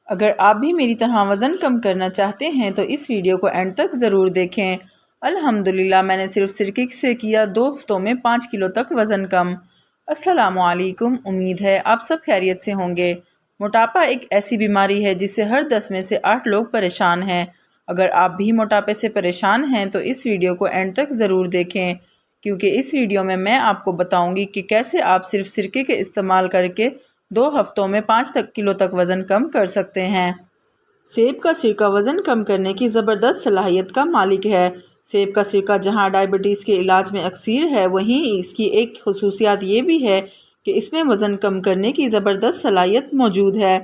اگر آپ بھی میری طرح وزن کم کرنا چاہتے ہیں تو اس ویڈیو کو اینڈ تک ضرور دیکھیں۔ الحمدللہ میں نے صرف سرکے سے کیا 2 ہفتوں میں 5 کلو تک وزن کم۔ السلام علیکم، امید ہے آپ سب خیریت سے ہوں گے۔ موٹاپا ایک ایسی بیماری ہے جس سے ہر 10 میں سے 8 لوگ پریشان ہیں۔ اگر آپ بھی موٹاپے سے پریشان ہیں تو اس ویڈیو کو اینڈ تک ضرور دیکھیں، کیونکہ اس ویڈیو میں آپ کو بتاؤں گی کہ کیسے آپ صرف سرکے کے استعمال کر کے 2 ہفتوں میں 5 کلو تک وزن کم کر سکتے ہیں۔ سیب کا سرکہ وزن کم کرنے کی زبردست صلاحیت کا مالک ہے۔ سیب کا سرکہ جہاں ڈائبٹیز کے علاج میں اکثیر ہے، وہیں اس کی ایک خصوصیت یہ بھی ہے کہ اس میں وزن کم کرنے کی زبردست صلاحیت موجود ہے۔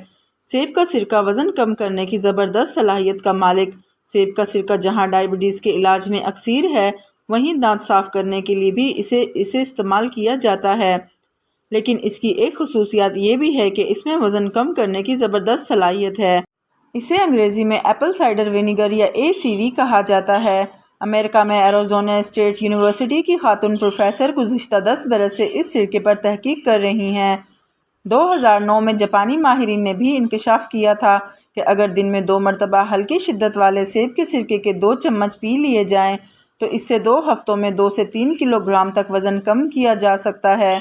سیب کا سرکہ وزن کم کرنے کی زبردست صلاحیت کا مالک۔ سیب کا سرکہ جہاں ڈائبٹیز کے علاج میں اکثیر ہے، وہیں دانت صاف کرنے کے لیے بھی اسے استعمال کیا جاتا ہے۔ لیکن اس کی ایک خصوصیت یہ بھی ہے کہ اس میں وزن کم کرنے کی زبردست صلاحیت ہے۔ اسے انگریزی میں ایپل سائڈر ونیگر یا ACV کہا جاتا ہے۔ امریکہ میں ایریزونا اسٹیٹ یونیورسٹی کی خاتون پروفیسر گزشتہ 10 برس سے اس سرکے پر تحقیق کر رہی ہیں۔ 2009 میں جاپانی ماہرین نے بھی انکشاف کیا تھا کہ اگر دن میں 2 مرتبہ ہلکی شدت والے سیب کے سرکے کے 2 چمچ پی لیے جائیں تو اس سے 2 ہفتوں میں 2 سے 3 کلو گرام تک وزن کم کیا جا سکتا ہے۔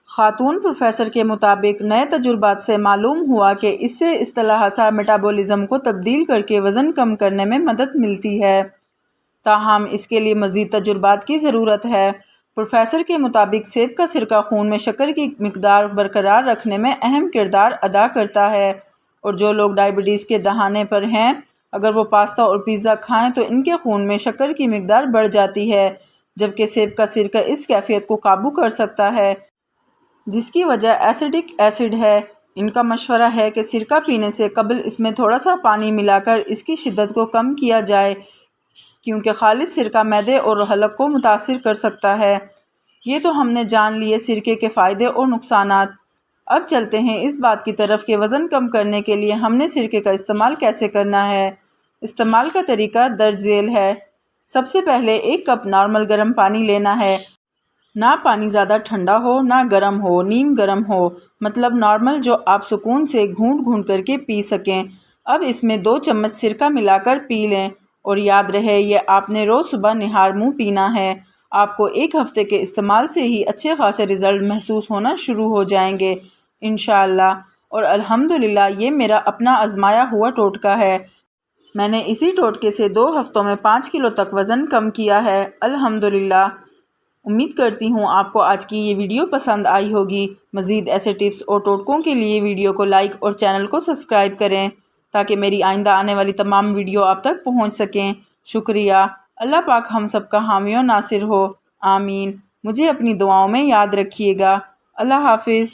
خاتون پروفیسر کے مطابق نئے تجربات سے معلوم ہوا کہ اس سے اصطلاح سا میٹابولزم کو تبدیل کر کے وزن کم کرنے میں مدد ملتی ہے، تاہم اس کے لیے مزید تجربات کی ضرورت ہے۔ پروفیسر کے مطابق سیب کا سرکہ خون میں شکر کی مقدار برقرار رکھنے میں اہم کردار ادا کرتا ہے، اور جو لوگ ڈائبٹیز کے دہانے پر ہیں، اگر وہ پاستا اور پیزا کھائیں تو ان کے خون میں شکر کی مقدار بڑھ جاتی ہے، جبکہ سیب کا سرکہ اس کیفیت کو قابو کر سکتا ہے، جس کی وجہ ایسیٹک ایسڈ ہے۔ ان کا مشورہ ہے کہ سرکہ پینے سے قبل اس میں تھوڑا سا پانی ملا کر اس کی شدت کو کم کیا جائے، کیونکہ خالص سرکہ معدے اور حلق کو متاثر کر سکتا ہے۔ یہ تو ہم نے جان لیے سرکے کے فائدے اور نقصانات۔ اب چلتے ہیں اس بات کی طرف کہ وزن کم کرنے کے لیے ہم نے سرکے کا استعمال کیسے کرنا ہے۔ استعمال کا طریقہ درج ذیل ہے۔ سب سے پہلے 1 کپ نارمل گرم پانی لینا ہے۔ نہ پانی زیادہ ٹھنڈا ہو نہ گرم ہو، نیم گرم ہو، مطلب نارمل، جو آپ سکون سے گھونٹ گھونٹ کر کے پی سکیں۔ اب اس میں 2 چمچ سرکہ ملا کر پی لیں، اور یاد رہے یہ آپ نے روز صبح نہار منہ پینا ہے۔ آپ کو 1 ہفتے کے استعمال سے ہی اچھے خاصے رزلٹ محسوس ہونا شروع ہو جائیں گے انشاءاللہ۔ اور الحمدللہ یہ میرا اپنا آزمایا ہوا ٹوٹکا ہے۔ میں نے اسی ٹوٹکے سے 2 ہفتوں میں 5 کلو تک وزن کم کیا ہے الحمدللہ۔ امید کرتی ہوں آپ کو آج کی یہ ویڈیو پسند آئی ہوگی۔ مزید ایسے ٹپس اور ٹوٹکوں کے لیے ویڈیو کو لائک اور چینل کو سبسکرائب کریں تاکہ میری آئندہ آنے والی تمام ویڈیو آپ تک پہنچ سکیں۔ شکریہ۔ اللہ پاک ہم سب کا حامی و ناصر ہو، آمین۔ مجھے اپنی دعاؤں میں یاد رکھیے گا۔ اللہ حافظ۔